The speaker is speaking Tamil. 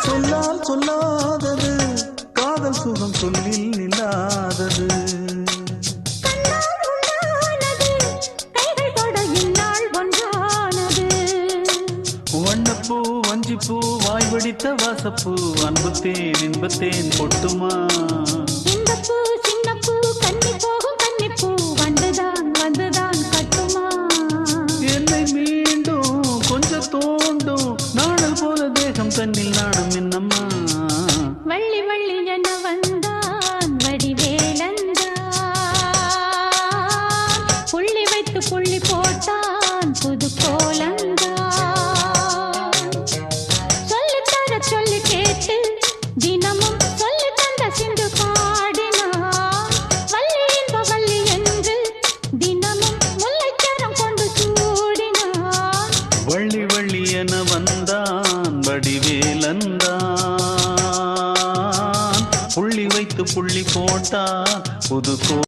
சொல்லால் சொல்லாதது காதல் சுகம் சொல்லில் நில்லாதது. வண்ணப்பூ வஞ்சிப்பூ வாய் வடித்த வாசப்பூ அன்புத்தேன் இன்பத்தேன் பொட்டுமா. இந்த பூ சின்ன பூ கன்னி போகும் கன்னிப்பூ வந்துதான் வந்துதான் கட்டுமா. என்னை மீண்டும் கொஞ்சம் தோண்டும் நாடல் போல தேகம் தன்னில் நாணம் என்னம்மா. வள்ளி வள்ளி என வந்தான் வடிவேலந்தான் புள்ளி வைத்து புள்ளி போட்டான் புது கோலந்தான். சொல்லி கேட்டு தினமும் சொல்லி தந்த சிந்து பாடினான் வள்ளி இன்ப வள்ளி என்று தினமும் முல்லைச்சரம் கொண்டு சூடினான். வள்ளி வள்ளி என வந்தான் வடிவேலந்தான் புள்ளி வைத்து புள்ளி போட்டான் புது